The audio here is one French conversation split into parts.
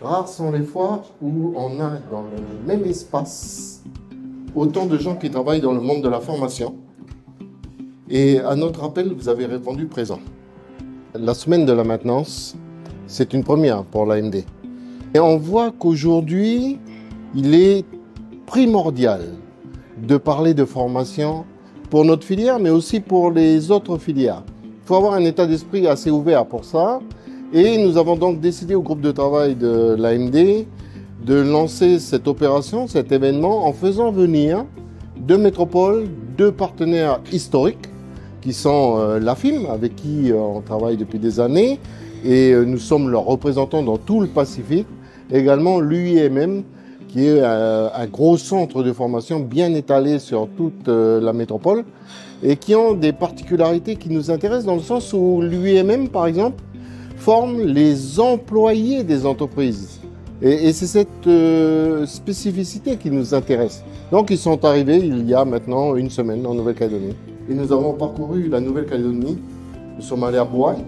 Rares sont les fois où on a dans le même espace autant de gens qui travaillent dans le monde de la formation. Et à notre appel, vous avez répondu présent. La semaine de la maintenance, c'est une première pour l'AMD. Et on voit qu'aujourd'hui, il est primordial de parler de formation pour notre filière, mais aussi pour les autres filières. Il faut avoir un état d'esprit assez ouvert pour ça. Et nous avons donc décidé au groupe de travail de l'AMD de lancer cette opération, cet événement, en faisant venir deux métropoles, deux partenaires historiques, qui sont la FIM, avec qui on travaille depuis des années, et nous sommes leurs représentants dans tout le Pacifique, également l'UIMM, qui est un gros centre de formation bien étalé sur toute la métropole, et qui ont des particularités qui nous intéressent, dans le sens où l'UIMM, par exemple, forme les employés des entreprises. Et c'est cette spécificité qui nous intéresse. Donc ils sont arrivés il y a maintenant une semaine en Nouvelle-Calédonie. Et nous avons parcouru la Nouvelle-Calédonie. Nous sommes allés à Boaï.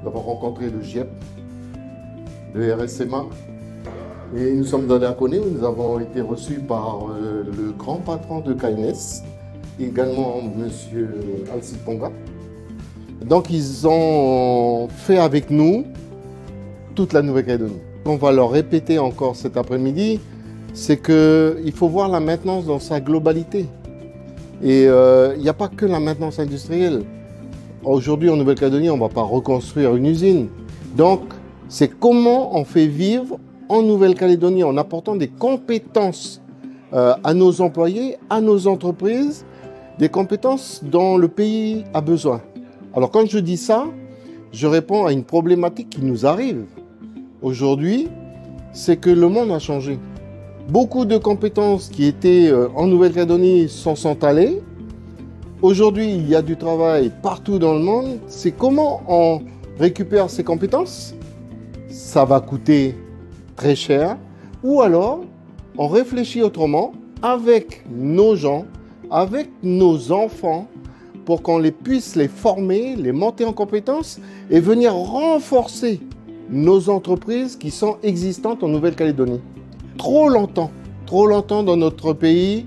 Nous avons rencontré le GIEP, le RSMA. Et nous sommes allés à Koné où nous avons été reçus par le grand patron de KNS, également M. Alcide Ponga. Donc ils ont fait avec nous toute la Nouvelle-Calédonie. On va leur répéter encore cet après-midi, c'est qu'il faut voir la maintenance dans sa globalité. Et il n'y a pas que la maintenance industrielle. Aujourd'hui en Nouvelle-Calédonie, on ne va pas reconstruire une usine. Donc c'est comment on fait vivre en Nouvelle-Calédonie en apportant des compétences à nos employés, à nos entreprises, des compétences dont le pays a besoin. Alors quand je dis ça, je réponds à une problématique qui nous arrive aujourd'hui, c'est que le monde a changé. Beaucoup de compétences qui étaient en Nouvelle-Calédonie sont allées. Aujourd'hui, il y a du travail partout dans le monde. C'est comment on récupère ces compétences? Ça va coûter très cher. Ou alors, on réfléchit autrement avec nos gens, avec nos enfants, pour qu'on puisse les former, les monter en compétences et venir renforcer nos entreprises qui sont existantes en Nouvelle-Calédonie. Trop longtemps dans notre pays,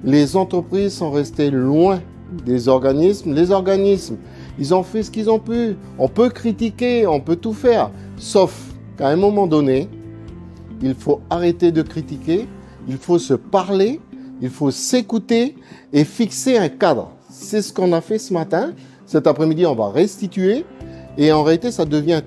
les entreprises sont restées loin des organismes. Les organismes, ils ont fait ce qu'ils ont pu. On peut critiquer, on peut tout faire, sauf qu'à un moment donné, il faut arrêter de critiquer, il faut se parler, il faut s'écouter et fixer un cadre. C'est ce qu'on a fait ce matin. Cet après-midi, on va restituer. Et en réalité, ça devient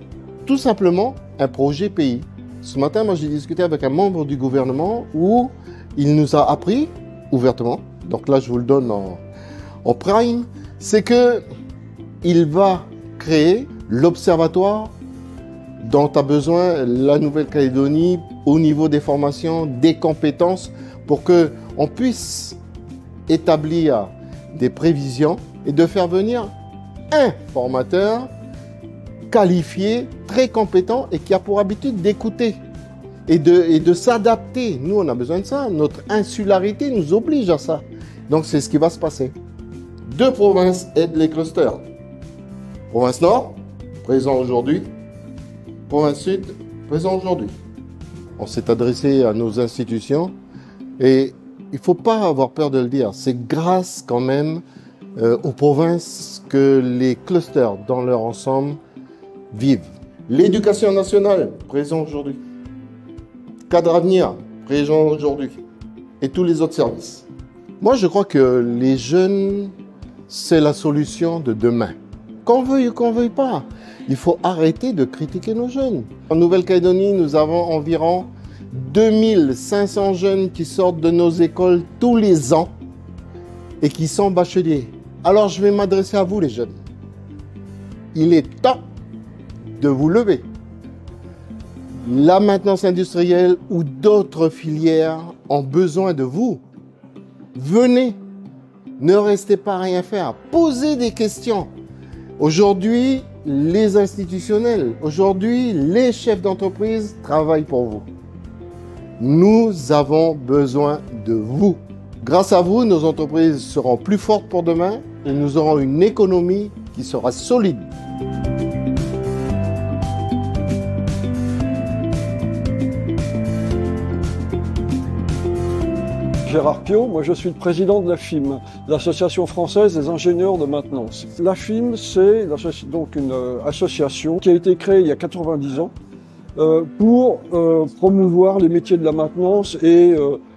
tout simplement un projet pays. Ce matin, moi, j'ai discuté avec un membre du gouvernement où il nous a appris ouvertement, donc là, je vous le donne en prime, c'est qu'il va créer l'observatoire dont a besoin la Nouvelle-Calédonie au niveau des formations, des compétences, pour qu'on puisse établir des prévisions et de faire venir un formateur qualifié, très compétent et qui a pour habitude d'écouter et de s'adapter. Nous, on a besoin de ça. Notre insularité nous oblige à ça. Donc, c'est ce qui va se passer. Deux provinces aident les clusters. Province Nord, présent aujourd'hui. Province Sud, présent aujourd'hui. On s'est adressé à nos institutions et il ne faut pas avoir peur de le dire. C'est grâce quand même aux provinces que les clusters dans leur ensemble vivent. L'éducation nationale, présent aujourd'hui. Cadre Avenir, présent aujourd'hui. Et tous les autres services. Moi, je crois que les jeunes, c'est la solution de demain. Qu'on veuille ou qu'on veuille pas, il faut arrêter de critiquer nos jeunes. En Nouvelle-Calédonie, nous avons environ 2500 jeunes qui sortent de nos écoles tous les ans et qui sont bacheliers. Alors je vais m'adresser à vous les jeunes. Il est temps de vous lever. La maintenance industrielle ou d'autres filières ont besoin de vous. Venez, ne restez pas à rien faire, posez des questions. Aujourd'hui, les institutionnels, aujourd'hui, les chefs d'entreprise travaillent pour vous. Nous avons besoin de vous. Grâce à vous, nos entreprises seront plus fortes pour demain et nous aurons une économie qui sera solide. Gérard Piot, moi je suis le président de l'AFIM, l'Association française des ingénieurs de maintenance. L'AFIM, c'est donc une association qui a été créée il y a 90 ans pour promouvoir les métiers de la maintenance et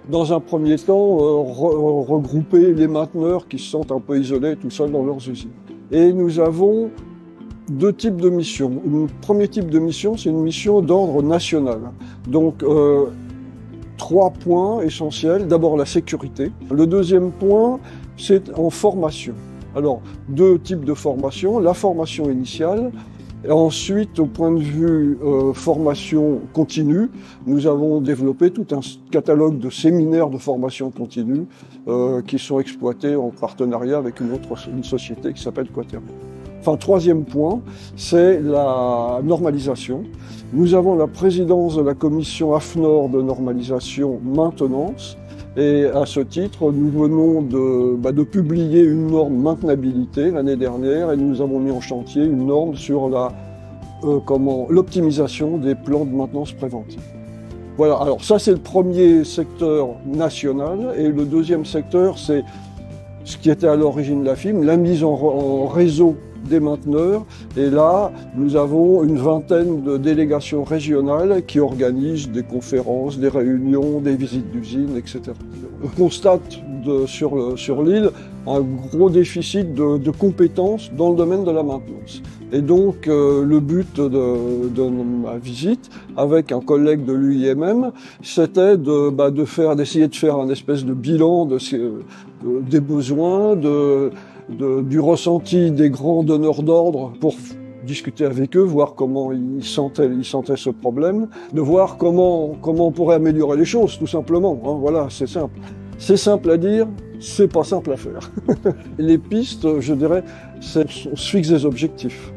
dans un premier temps regrouper les mainteneurs qui se sentent un peu isolés tout seuls dans leurs usines. Et nous avons deux types de missions. Le premier type de mission, c'est une mission d'ordre national. Donc, 3 points essentiels. D'abord, la sécurité. Le deuxième point, c'est en formation. Alors, 2 types de formation. La formation initiale. Et ensuite, au point de vue formation continue, nous avons développé tout un catalogue de séminaires de formation continue qui sont exploités en partenariat avec une société qui s'appelle Quaternium. Enfin, 3e point, c'est la normalisation. Nous avons la présidence de la commission AFNOR de normalisation maintenance. Et à ce titre, nous venons de publier une norme maintenabilité l'année dernière et nous avons mis en chantier une norme sur l'optimisation des plans de maintenance préventive. Voilà, alors ça c'est le premier secteur national et le deuxième secteur c'est ce qui était à l'origine de la FIM, la mise en réseau des mainteneurs. Et là, nous avons une vingtaine de délégations régionales qui organisent des conférences, des réunions, des visites d'usines, etc. On constate sur l'île un gros déficit de compétences dans le domaine de la maintenance. Et donc, le but de ma visite, avec un collègue de l'UIMM, c'était d'essayer de faire un espèce de bilan des besoins, du ressenti des grands donneurs d'ordre pour discuter avec eux, voir comment ils sentaient ce problème, de voir comment on pourrait améliorer les choses, tout simplement. Hein, voilà, c'est simple. C'est simple à dire, c'est pas simple à faire. Les pistes, je dirais, on se fixe des objectifs.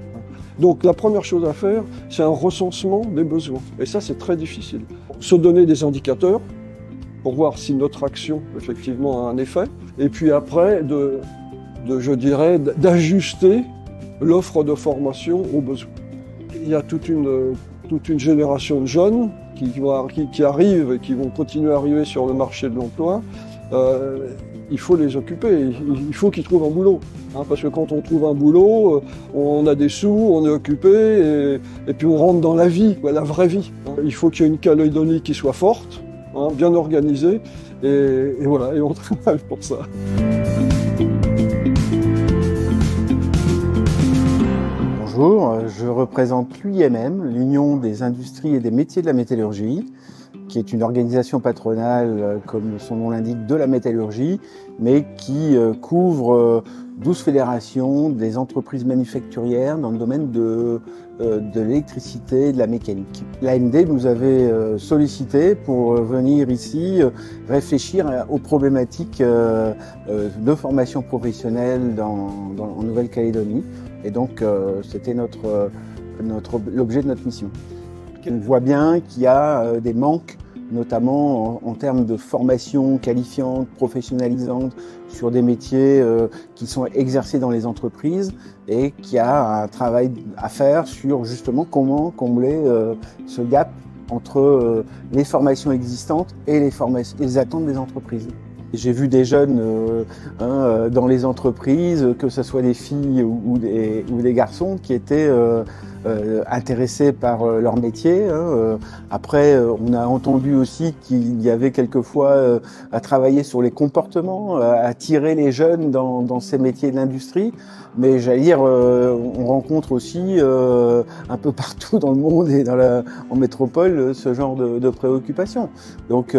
Donc la première chose à faire, c'est un recensement des besoins. Et ça, c'est très difficile. Se donner des indicateurs pour voir si notre action, effectivement, a un effet. Et puis après, d'ajuster l'offre de formation aux besoins. Il y a toute une génération de jeunes qui arrivent et qui vont continuer à arriver sur le marché de l'emploi. Il faut les occuper, il faut qu'ils trouvent un boulot. Hein, parce que quand on trouve un boulot, on a des sous, on est occupé et puis on rentre dans la vie, la vraie vie. Hein. Il faut qu'il y ait une Calédonie qui soit forte, hein, bien organisée et voilà, et on travaille pour ça. Bonjour, je représente l'UIMM, l'Union des industries et des métiers de la métallurgie, qui est une organisation patronale, comme son nom l'indique, de la métallurgie, mais qui couvre 12 fédérations des entreprises manufacturières dans le domaine de l'électricité et de la mécanique. L'AMD nous avait sollicité pour venir ici réfléchir aux problématiques de formation professionnelle en Nouvelle-Calédonie. Et donc, c'était l'objet de notre mission. On voit bien qu'il y a des manques, notamment en termes de formation qualifiante, professionnalisante, sur des métiers qui sont exercés dans les entreprises et qu'il y a un travail à faire sur justement comment combler ce gap entre les formations existantes et les attentes des entreprises. J'ai vu des jeunes dans les entreprises, que ce soit des filles ou des garçons, qui étaient intéressés par leur métier. Après, on a entendu aussi qu'il y avait quelquefois à travailler sur les comportements, à attirer les jeunes dans ces métiers de l'industrie. Mais j'allais dire, on rencontre aussi un peu partout dans le monde et en métropole ce genre de préoccupations. Donc,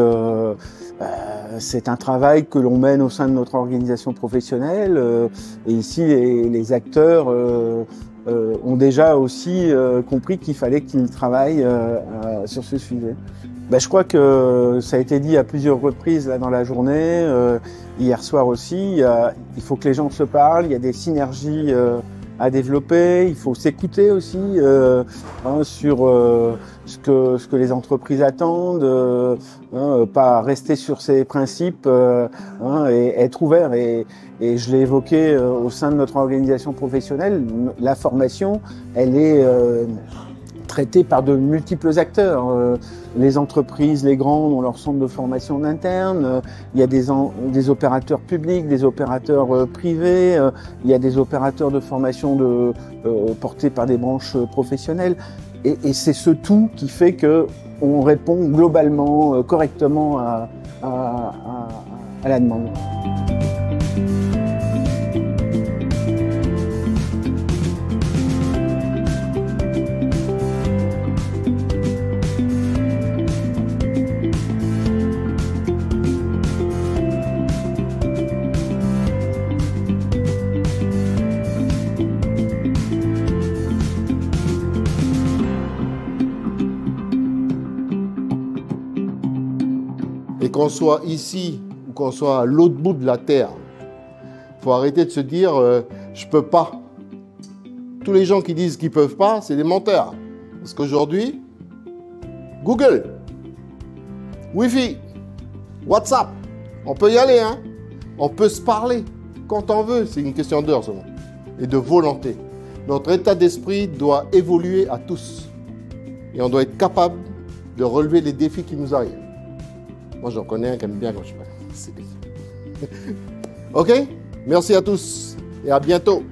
c'est un travail que l'on mène au sein de notre organisation professionnelle. Et ici, les acteurs ont déjà aussi compris qu'il fallait qu'ils travaillent sur ce sujet. Je crois que ça a été dit à plusieurs reprises là, dans la journée, hier soir aussi. Il faut que les gens se parlent, il y a des synergies à développer, il faut s'écouter aussi sur ce que les entreprises attendent, pas rester sur ses principes et être ouvert. Et je l'ai évoqué au sein de notre organisation professionnelle, la formation, elle est traité par de multiples acteurs. Les entreprises, les grandes ont leur centre de formation interne. Il y a des opérateurs publics, des opérateurs privés. Il y a des opérateurs de formation portés par des branches professionnelles. Et c'est ce tout qui fait que on répond globalement, correctement à la demande. Et qu'on soit ici ou qu'on soit à l'autre bout de la terre, il faut arrêter de se dire je peux pas. Tous les gens qui disent qu'ils peuvent pas, c'est des menteurs. Parce qu'aujourd'hui, Google, Wi-Fi, WhatsApp, on peut y aller, hein. On peut se parler quand on veut, c'est une question d'heure seulement. Et de volonté. Notre état d'esprit doit évoluer à tous. Et on doit être capable de relever les défis qui nous arrivent. Moi, j'en connais un qui aime bien quand je parle. Ok? Merci à tous et à bientôt.